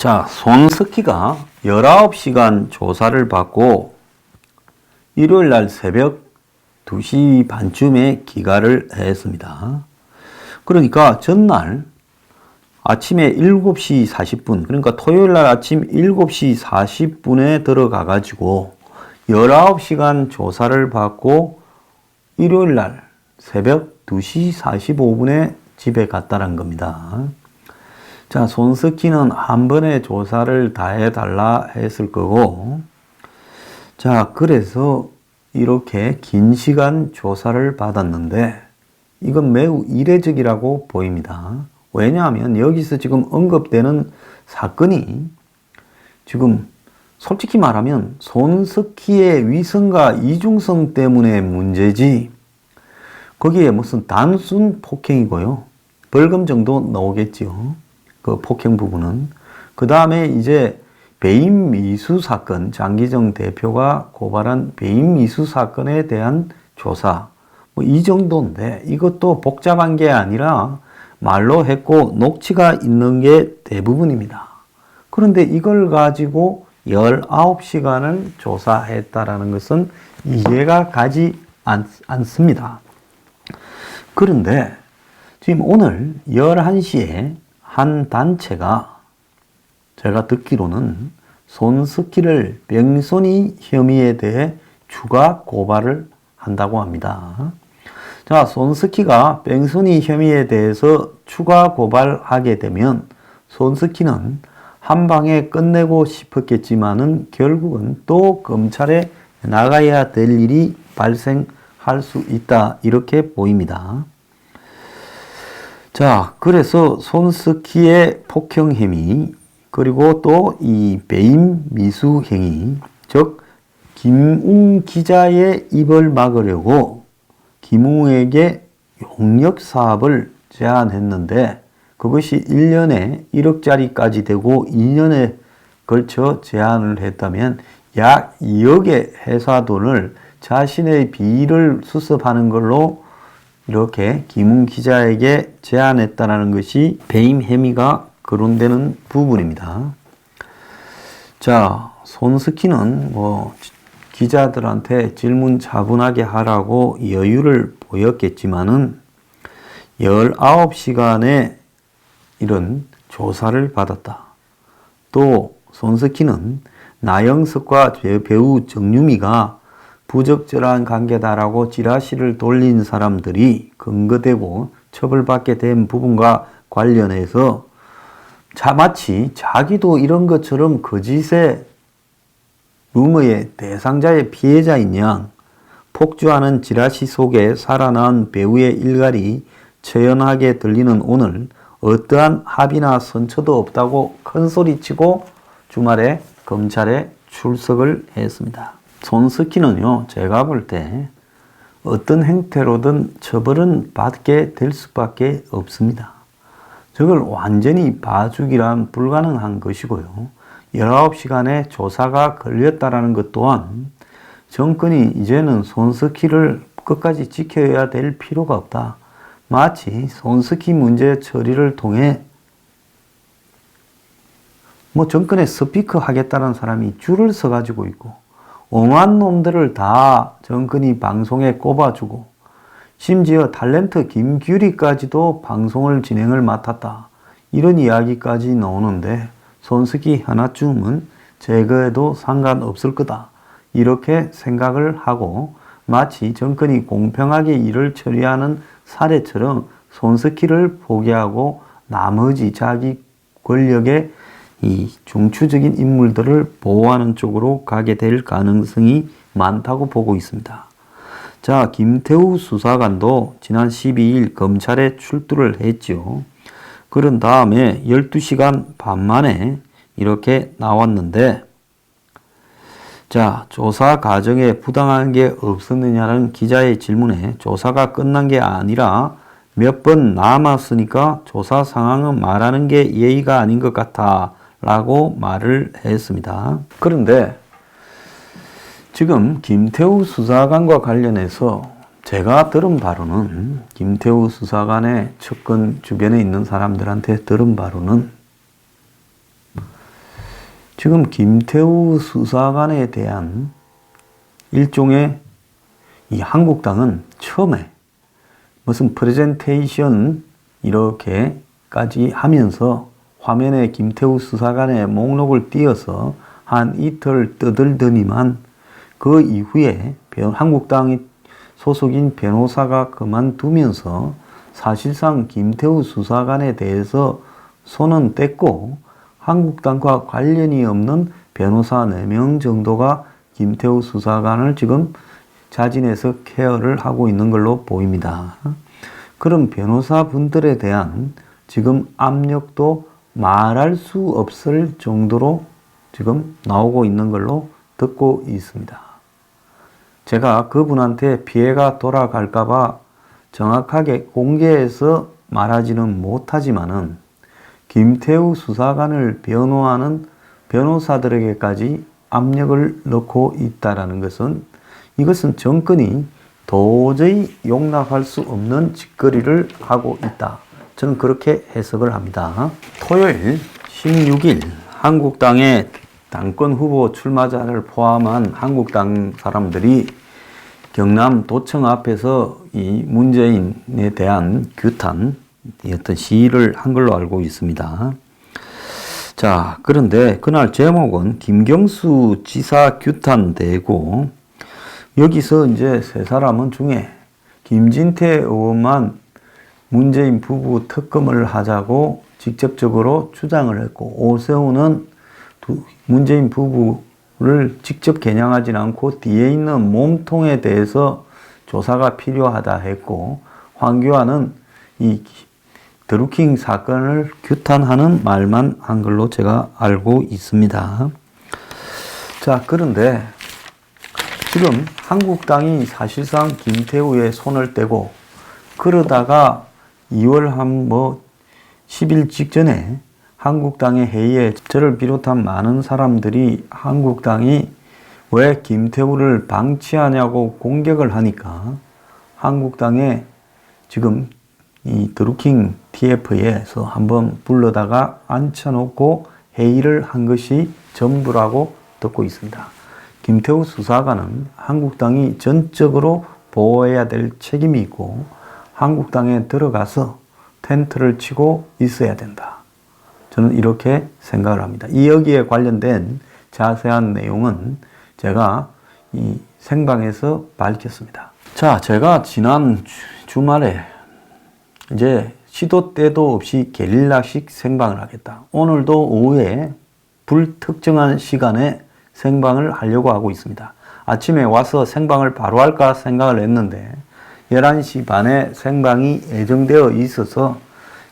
자, 손석희가 19시간 조사를 받고 일요일 날 새벽 2시 반쯤에 귀가를 했습니다. 그러니까 전날 아침에 7시 40분, 그러니까 토요일 날 아침 7시 40분에 들어가 가지고 19시간 조사를 받고 일요일 날 새벽 2시 45분에 집에 갔다는 겁니다. 자, 손석희는 한 번에 조사를 다 해달라 했을 거고, 자, 그래서 이렇게 긴 시간 조사를 받았는데, 이건 매우 이례적이라고 보입니다. 왜냐하면 여기서 지금 언급되는 사건이 지금 솔직히 말하면 손석희의 위선과 이중성 때문에 문제지, 거기에 무슨 단순 폭행이고요. 벌금 정도 나오겠죠. 그 폭행 부분은. 그 다음에 이제 배임 미수 사건, 장기정 대표가 고발한 배임 미수 사건에 대한 조사, 뭐 이 정도인데 이것도 복잡한 게 아니라 말로 했고 녹취가 있는 게 대부분입니다. 그런데 이걸 가지고 19시간을 조사했다라는 것은 이해가 가지 않습니다. 그런데 지금 오늘 11시에 한 단체가 제가 듣기로는 손석희를 뺑소니 혐의에 대해 추가 고발을 한다고 합니다. 자, 손석희가 뺑소니 혐의에 대해서 추가 고발하게 되면 손석희는 한 방에 끝내고 싶었겠지만은 결국은 또 검찰에 나가야 될 일이 발생할 수 있다, 이렇게 보입니다. 자, 그래서 손석희의 폭행 행위, 그리고 또 이 배임 미수 행위, 즉 김웅 기자의 입을 막으려고 김웅에게 용역 사업을 제안했는데 그것이 1년에 1억짜리까지 되고 2년에 걸쳐 제안을 했다면 약 2억의 회사 돈을 자신의 비리를 수습하는 걸로 이렇게 김웅 기자에게 제안했다는 것이 배임 혐의가 거론되는 부분입니다. 자, 손석희는 뭐 기자들한테 질문 차분하게 하라고 여유를 보였겠지만은 19시간의 이런 조사를 받았다. 또 손석희는 나영석과 배우 정유미가 부적절한 관계다라고 찌라시를 돌린 사람들이 근거되고 처벌받게 된 부분과 관련해서 마치 자기도 이런 것처럼 거짓의 루머의 대상자의 피해자인 양 폭주하는 찌라시 속에 살아난 배우의 일갈이 처연하게 들리는 오늘 어떠한 합의나 선처도 없다고 큰소리치고 주말에 검찰에 출석을 했습니다. 손석희는요, 제가 볼 때 어떤 행태로든 처벌은 받게 될 수밖에 없습니다. 저걸 완전히 봐주기란 불가능한 것이고요. 19시간의 조사가 걸렸다라는 것 또한 정권이 이제는 손석희를 끝까지 지켜야 될 필요가 없다. 마치 손석희 문제 처리를 통해 뭐 정권에 스피커 하겠다는 사람이 줄을 서가지고 있고 엉한 놈들을 다 정권이 방송에 꼽아주고 심지어 탤런트 김규리까지도 방송을 진행을 맡았다. 이런 이야기까지 나오는데 손석희 하나쯤은 제거해도 상관없을 거다. 이렇게 생각을 하고 마치 정권이 공평하게 일을 처리하는 사례처럼 손석희를 포기하고 나머지 자기 권력의 이 중추적인 인물들을 보호하는 쪽으로 가게 될 가능성이 많다고 보고 있습니다. 자, 김태우 수사관도 지난 12일 검찰에 출두를 했죠. 그런 다음에 12시간 반 만에 이렇게 나왔는데, 자, 조사 과정에 부당한 게 없었느냐는 기자의 질문에 조사가 끝난 게 아니라 몇 번 남았으니까 조사 상황은 말하는 게 예의가 아닌 것 같아 라고 말을 했습니다. 그런데 지금 김태우 수사관과 관련해서 제가 들은 바로는 김태우 수사관의 측근 주변에 있는 사람들한테 들은 바로는 지금 김태우 수사관에 대한 일종의 이 한국당은 처음에 무슨 프레젠테이션 이렇게까지 하면서 화면에 김태우 수사관의 목록을 띄어서 한 이틀 떠들더니만 그 이후에 한국당 소속인 변호사가 그만두면서 사실상 김태우 수사관에 대해서 손은 뗐고 한국당과 관련이 없는 변호사 4명 정도가 김태우 수사관을 지금 자진해서 케어를 하고 있는 걸로 보입니다. 그런 변호사분들에 대한 지금 압력도 말할 수 없을 정도로 지금 나오고 있는 걸로 듣고 있습니다. 제가 그분한테 피해가 돌아갈까봐 정확하게 공개해서 말하지는 못하지만은 김태우 수사관을 변호하는 변호사들에게까지 압력을 넣고 있다라는 것은 이것은 정권이 도저히 용납할 수 없는 짓거리를 하고 있다. 저는 그렇게 해석을 합니다. 토요일 16일 한국당의 당권 후보 출마자를 포함한 한국당 사람들이 경남 도청 앞에서 이 문재인에 대한 규탄, 어떤 시위를 한 걸로 알고 있습니다. 자, 그런데 그날 제목은 김경수 지사 규탄되고 여기서 이제 세 사람은 중에 김진태 의원만 문재인 부부 특검을 하자고 직접적으로 주장을 했고 오세훈은 문재인 부부를 직접 겨냥하진 않고 뒤에 있는 몸통에 대해서 조사가 필요하다 했고 황교안은 이 드루킹 사건을 규탄하는 말만 한 걸로 제가 알고 있습니다. 자, 그런데 지금 한국당이 사실상 김태우의 손을 떼고 그러다가 2월 한 10일 직전에 한국당의 회의에 저를 비롯한 많은 사람들이 한국당이 왜 김태우를 방치하냐고 공격을 하니까 한국당에 지금 이 드루킹 TF에서 한번 불러다가 앉혀놓고 회의를 한 것이 전부라고 듣고 있습니다. 김태우 수사관은 한국당이 전적으로 보호해야 될 책임이 있고 한국당에 들어가서 텐트를 치고 있어야 된다. 저는 이렇게 생각을 합니다. 이 여기에 관련된 자세한 내용은 제가 이 생방에서 밝혔습니다. 자, 제가 지난 주말에 이제 시도 때도 없이 게릴라식 생방을 하겠다. 오늘도 오후에 불특정한 시간에 생방을 하려고 하고 있습니다. 아침에 와서 생방을 바로 할까 생각을 했는데 11시 반에 생방이 예정되어 있어서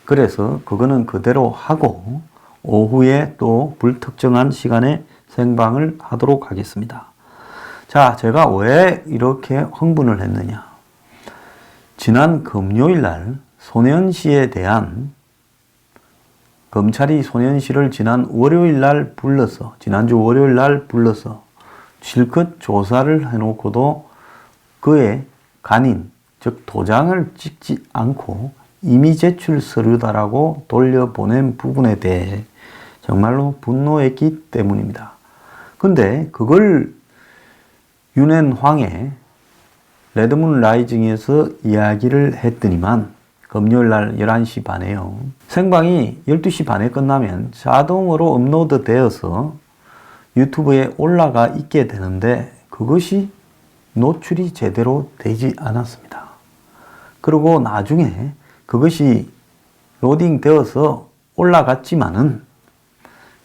그래서 그거는 그대로 하고 오후에 또 불특정한 시간에 생방을 하도록 하겠습니다. 자, 제가 왜 이렇게 흥분을 했느냐. 지난 금요일 날 손혜원 씨에 대한 검찰이 손혜원 씨를 지난 월요일 날 불러서 지난주 월요일 날 불러서 실컷 조사를 해놓고도 그의 간인 즉 도장을 찍지 않고 이미 제출 서류다라고 돌려보낸 부분에 대해 정말로 분노했기 때문입니다. 근데 그걸 윤앤황의 레드문 라이징에서 이야기를 했더니만 금요일날 11시 반에요. 생방이 12시 반에 끝나면 자동으로 업로드 되어서 유튜브에 올라가 있게 되는데 그것이 노출이 제대로 되지 않았습니다. 그리고 나중에 그것이 로딩 되어서 올라갔지만은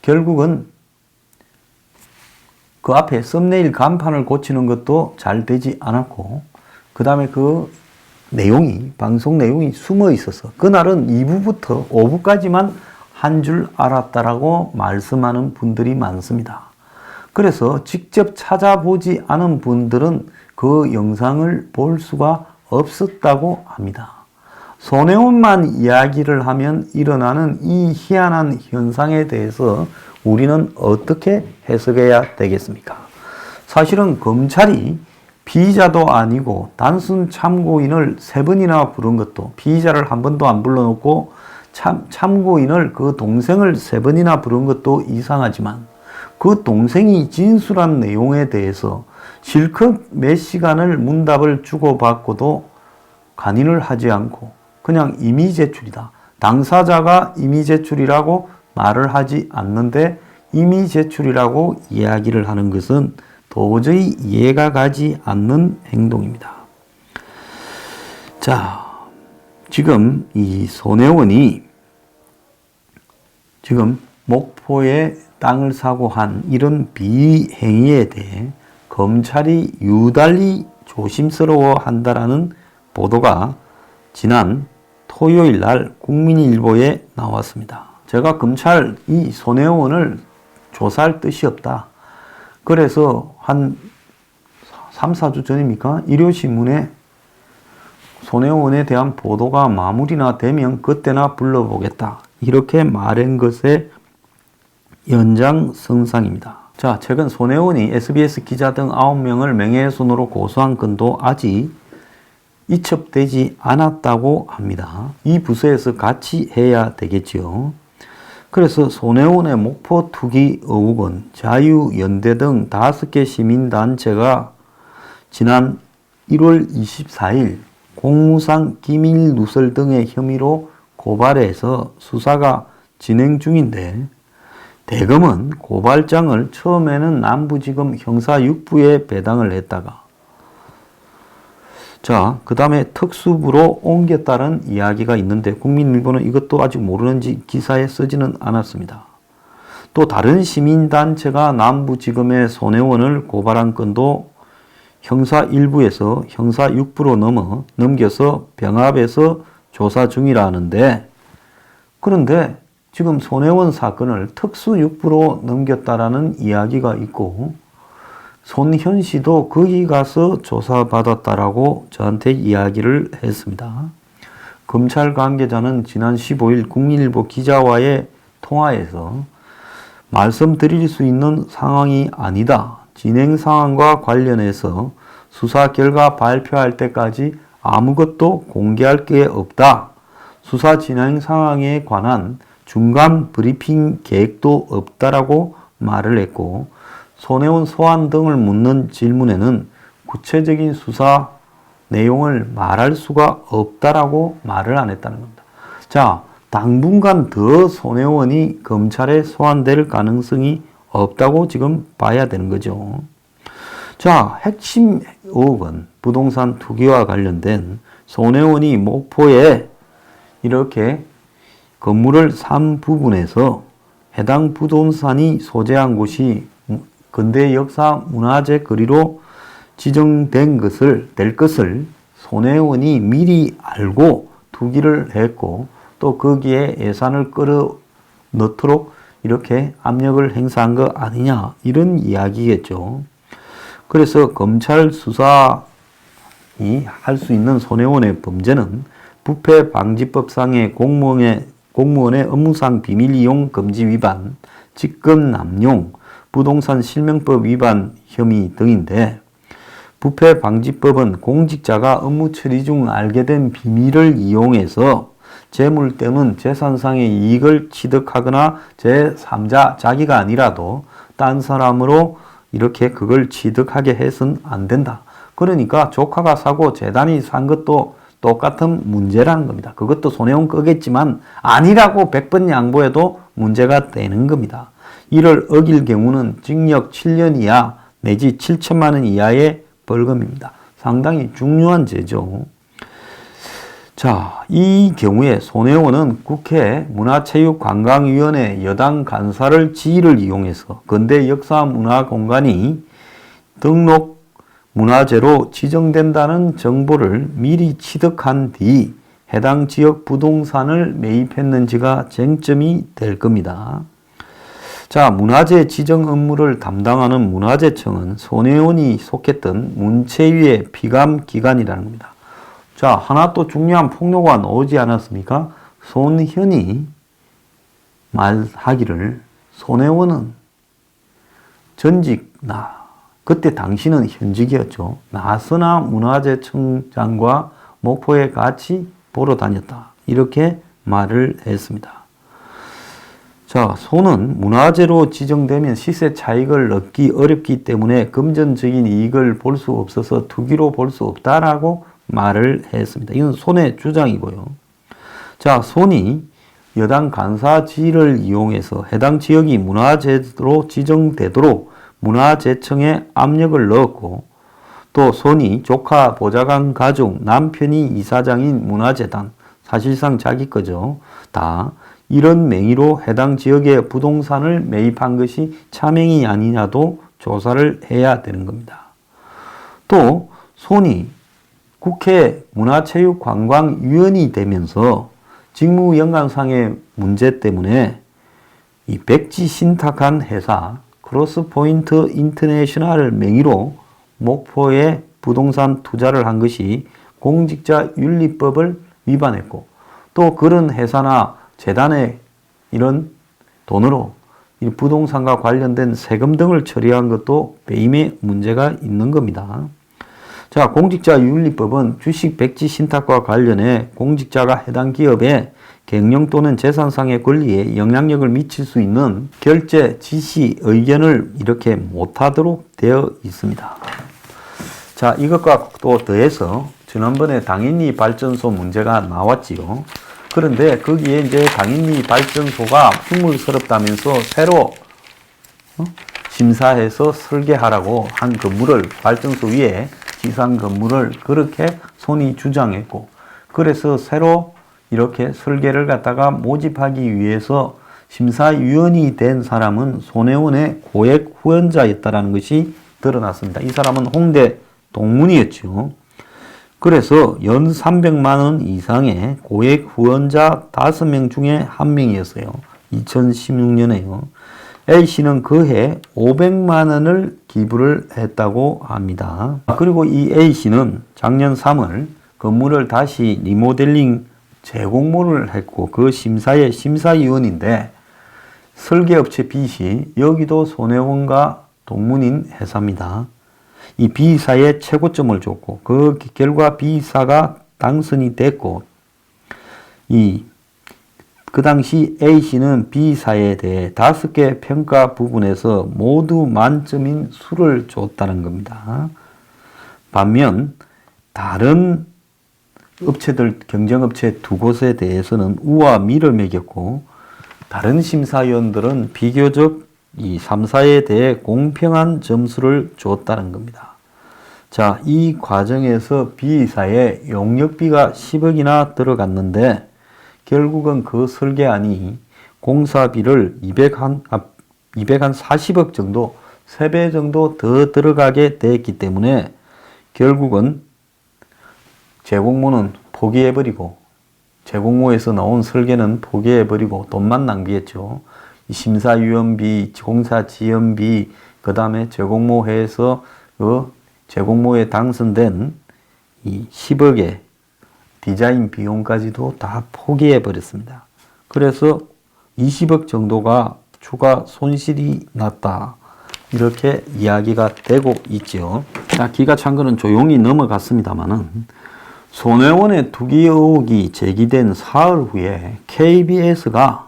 결국은 그 앞에 썸네일 간판을 고치는 것도 잘 되지 않았고 그 다음에 그 내용이 방송 내용이 숨어 있어서 그날은 2부부터 5부까지만 한 줄 알았다라고 말씀하는 분들이 많습니다. 그래서 직접 찾아보지 않은 분들은 그 영상을 볼 수가 없었다고 합니다. 손혜원만 이야기를 하면 일어나는 이 희한한 현상에 대해서 우리는 어떻게 해석해야 되겠습니까? 사실은 검찰이 피의자도 아니고 단순 참고인을 3번이나 부른 것도 피의자를 한 번도 안 불러놓고 참고인을 그 동생을 3번이나 부른 것도 이상하지만 그 동생이 진술한 내용에 대해서 실컷 몇 시간을 문답을 주고받고도 간인을 하지 않고 그냥 임의 제출이다. 당사자가 임의 제출이라고 말을 하지 않는데 임의 제출이라고 이야기를 하는 것은 도저히 이해가 가지 않는 행동입니다. 자, 지금 이 손혜원이 지금 목포에 땅을 사고 한 이런 비행위에 대해 검찰이 유달리 조심스러워 한다라는 보도가 지난 토요일 날 국민일보에 나왔습니다. 제가 검찰 이 손혜원을 조사할 뜻이 없다. 그래서 한 3, 4주 전입니까? 일요신문에 손혜원에 대한 보도가 마무리나 되면 그때나 불러보겠다. 이렇게 말한 것의 연장선상입니다. 자, 최근 손혜원이 SBS 기자 등 9명을 명예훼손으로 고소한 건도 아직 이첩되지 않았다고 합니다. 이 부서에서 같이 해야 되겠지요. 그래서 손혜원의 목포 투기 의혹은 자유연대 등 5개 시민단체가 지난 1월 24일 공무상 기밀 누설 등의 혐의로 고발해서 수사가 진행 중인데 대검은 고발장을 처음에는 남부지검 형사 6부에 배당을 했다가 자, 그 다음에 특수부로 옮겼다는 이야기가 있는데 국민일보는 이것도 아직 모르는지 기사에 쓰지는 않았습니다. 또 다른 시민단체가 남부지검의 손혜원을 고발한 건도 형사 1부에서 형사 6부로 넘겨서 병합해서 조사 중이라는데 그런데 지금 손혜원 사건을 특수 6부로 넘겼다라는 이야기가 있고 손현 씨도 거기 가서 조사받았다라고 저한테 이야기를 했습니다. 검찰 관계자는 지난 15일 국민일보 기자와의 통화에서 말씀드릴 수 있는 상황이 아니다. 진행 상황과 관련해서 수사 결과 발표할 때까지 아무것도 공개할 게 없다. 수사 진행 상황에 관한 중간 브리핑 계획도 없다라고 말을 했고 손혜원 소환 등을 묻는 질문에는 구체적인 수사 내용을 말할 수가 없다라고 말을 안 했다는 겁니다. 자, 당분간 더 손혜원이 검찰에 소환될 가능성이 없다고 지금 봐야 되는 거죠. 자, 핵심 의혹은 부동산 투기와 관련된 손혜원이 목포에 이렇게 건물을 산 부분에서 해당 부동산이 소재한 곳이 근대 역사 문화재 거리로 지정된 될 것을 손혜원이 미리 알고 투기를 했고 또 거기에 예산을 끌어 넣도록 이렇게 압력을 행사한 거 아니냐 이런 이야기겠죠. 그래서 검찰 수사이 할 수 있는 손혜원의 범죄는 부패방지법상의 공무원의 업무상 비밀 이용 금지 위반, 직권 남용, 부동산 실명법 위반 혐의 등인데 부패방지법은 공직자가 업무 처리 중 알게 된 비밀을 이용해서 재물 또는 재산상의 이익을 취득하거나 제3자 자기가 아니라도 딴 사람으로 이렇게 그걸 취득하게 해서는 안 된다. 그러니까 조카가 사고 재단이 산 것도 똑같은 문제라는 겁니다. 그것도 손혜원 거겠지만 아니라고 100번 양보해도 문제가 되는 겁니다. 이를 어길 경우는 징역 7년 이하 내지 7천만 원 이하의 벌금입니다. 상당히 중요한 죄죠. 자, 이 경우에 손혜원은 국회 문화체육관광위원회 여당 간사를 지위를 이용해서 근대 역사 문화공간이 등록 문화재로 지정된다는 정보를 미리 취득한 뒤 해당 지역 부동산을 매입했는지가 쟁점이 될 겁니다. 자, 문화재 지정 업무를 담당하는 문화재청은 손혜원이 속했던 문체위의 피감 기관이라는 겁니다. 자, 하나 또 중요한 폭로가 나오지 않았습니까? 손현이 말하기를 손혜원은 그때 당시는 현직이었죠. 나선아 문화재청장과 목포에 같이 보러 다녔다. 이렇게 말을 했습니다. 자, 자, 소는 문화재로 지정되면 시세 차익을 얻기 어렵기 때문에 금전적인 이익을 볼 수 없어서 투기로 볼 수 없다라고 말을 했습니다. 이건 손의 주장이고요. 자, 손이 여당 간사 지위를 이용해서 해당 지역이 문화재로 지정되도록 문화재청에 압력을 넣었고, 또 손이 조카 보좌관 가족, 남편이 이사장인 문화재단, 사실상 자기 거죠. 다 이런 명의로 해당 지역의 부동산을 매입한 것이 차명이 아니냐도 조사를 해야 되는 겁니다. 또 손이 국회 문화체육관광위원이 되면서 직무 연관상의 문제 때문에 이 백지 신탁한 회사 크로스포인트 인터내셔널 명의로 목포에 부동산 투자를 한 것이 공직자윤리법을 위반했고, 또 그런 회사나 재단의 이런 돈으로 이 부동산과 관련된 세금 등을 처리한 것도 배임의 문제가 있는 겁니다. 자, 공직자윤리법은 주식 백지 신탁과 관련해 공직자가 해당 기업의 경영 또는 재산상의 권리에 영향력을 미칠 수 있는 결재, 지시, 의견을 이렇게 못하도록 되어 있습니다. 자, 이것과 또 더해서 지난번에 당인리 발전소 문제가 나왔지요. 그런데 거기에 이제 당인리 발전소가 흉물스럽다면서 새로 심사해서 설계하라고 한 건물을, 발전소 위에 지상 건물을 그렇게 손이 주장했고, 그래서 새로 이렇게 설계를 갖다가 모집하기 위해서 심사위원이 된 사람은 손혜원의 고액 후원자였다는 것이 드러났습니다. 이 사람은 홍대 동문이었죠. 그래서 연 300만 원 이상의 고액 후원자 5명 중에 한 명이었어요. 2016년에요. A씨는 그해 500만 원을 기부를 했다고 합니다. 그리고 이 A씨는 작년 3월 건물을 다시 리모델링 재공모를 했고, 그 심사의 심사위원인데 설계업체 B씨, 여기도 손혜원과 동문인 회사입니다. 이 B사에 최고점을 줬고, 그 결과 B사가 당선이 됐고, 그 당시 A씨는 B사에 대해 5개 평가 부분에서 모두 만점인 수를 줬다는 겁니다. 반면 다른 업체들, 경쟁업체 2곳에 대해서는 우와 미를 매겼고, 다른 심사위원들은 비교적 이 3사에 대해 공평한 점수를 줬다는 겁니다. 자, 이 과정에서 B사에 용역비가 10억이나 들어갔는데, 결국은 그 설계안이 공사비를 240억 정도, 3배 정도 더 들어가게 됐기 때문에 결국은 재공모는 포기해버리고, 재공모에서 나온 설계는 포기해버리고 돈만 낭비했죠. 심사위원비, 공사지원비, 그 다음에 재공모해서 그 재공모에 당선된 이 10억의 디자인 비용까지도 다 포기해 버렸습니다. 그래서 20억 정도가 추가 손실이 났다, 이렇게 이야기가 되고 있죠. 자, 기가 찬 거는 조용히 넘어갔습니다만은, 손혜원의 투기 의혹이 제기된 사흘 후에 KBS가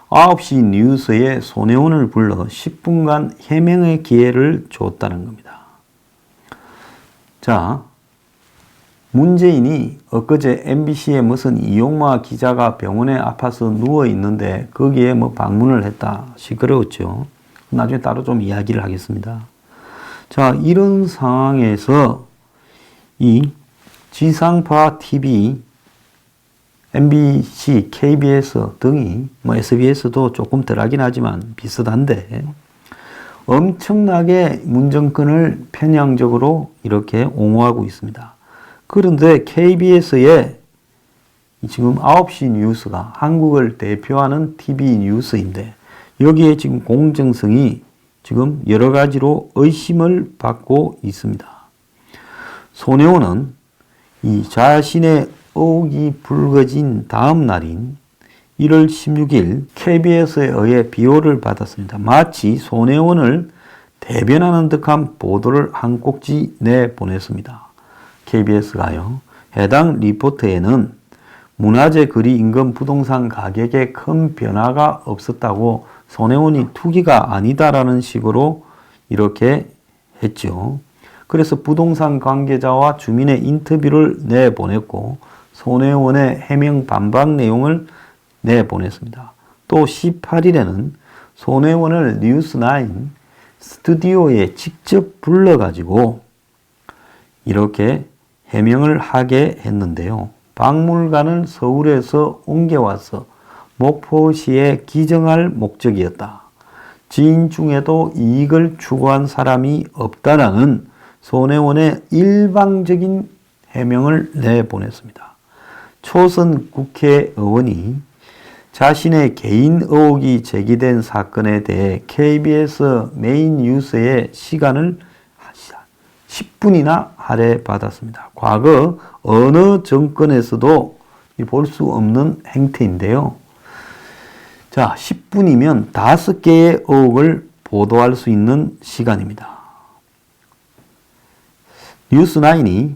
9시 뉴스에 손혜원을 불러 10분간 해명의 기회를 줬다는 겁니다. 자, 문재인이 엊그제 MBC에 무슨 이용마 기자가 병원에 아파서 누워 있는데 거기에 뭐 방문을 했다, 시끄러웠죠. 나중에 따로 좀 이야기를 하겠습니다. 자, 이런 상황에서 이 지상파 TV, MBC, KBS 등이, 뭐 SBS도 조금 덜하긴 하지만 비슷한데, 엄청나게 문정권을 편향적으로 이렇게 옹호하고 있습니다. 그런데 KBS의 지금 9시 뉴스가 한국을 대표하는 TV 뉴스인데, 여기에 지금 공정성이 지금 여러 가지로 의심을 받고 있습니다. 손혜원은 이 자신의 의혹이 불거진 다음 날인 1월 16일 KBS에 의해 비호를 받았습니다. 마치 손혜원을 대변하는 듯한 보도를 한 꼭지 내보냈습니다. KBS가요. 해당 리포트에는 문화재 거리 인근 부동산 가격에 큰 변화가 없었다고 손혜원이 투기가 아니다라는 식으로 이렇게 했죠. 그래서 부동산 관계자와 주민의 인터뷰를 내보냈고 손혜원의 해명 반박 내용을 내보냈습니다. 또 18일에는 손혜원을 뉴스9 스튜디오에 직접 불러가지고 이렇게 해명을 하게 했는데요. 박물관을 서울에서 옮겨와서 목포시에 기증할 목적이었다. 지인 중에도 이익을 추구한 사람이 없다라는 손혜원의 일방적인 해명을 내보냈습니다. 초선 국회의원이 자신의 개인 의혹이 제기된 사건에 대해 KBS 메인 뉴스의 시간을 10분이나 할애받았습니다. 과거 어느 정권에서도 볼 수 없는 행태인데요. 자, 10분이면 5개의 의혹을 보도할 수 있는 시간입니다. 뉴스9이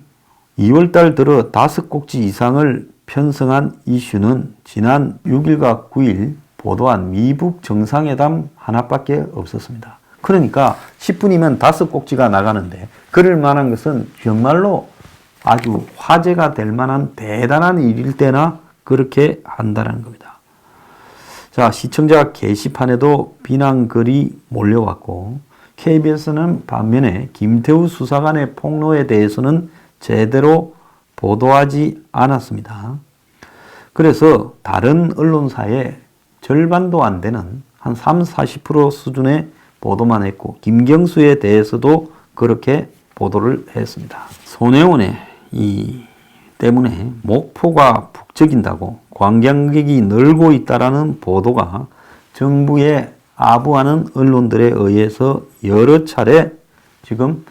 2월달 들어 5꼭지 이상을 편성한 이슈는 지난 6일과 9일 보도한 미북 정상회담 하나밖에 없었습니다. 그러니까 10분이면 5꼭지가 나가는데 그럴 만한 것은 정말로 아주 화제가 될 만한 대단한 일일 때나 그렇게 한다는 겁니다. 자, 시청자 게시판에도 비난글이 몰려왔고 KBS는 반면에 김태우 수사관의 폭로에 대해서는 제대로 보도하지 않았습니다. 그래서 다른 언론사의 절반도 안 되는 한 30-40% 수준의 보도만 했고 김경수에 대해서도 그렇게 보도를 했습니다. 손혜원의 때문에 목포가 북적인다고 관광객이 늘고 있다라는 보도가 정부에 아부하는 언론들에 의해서 여러 차례 지금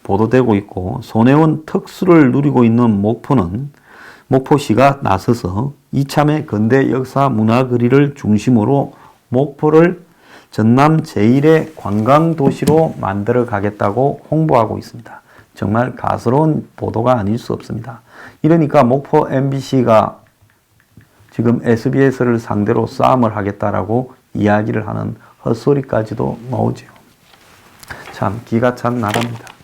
보도되고 있고 손혜원 특수를 누리고 있는 목포시가 나서서 이참에 근대 역사 문화 거리를 중심으로 목포를 전남 제1의 관광도시로 만들어 가겠다고 홍보하고 있습니다. 정말 가스로운 보도가 아닐 수 없습니다. 이러니까 목포 MBC가 지금 SBS를 상대로 싸움을 하겠다라고 이야기를 하는 헛소리까지도 나오죠. 참 기가 찬 나라입니다.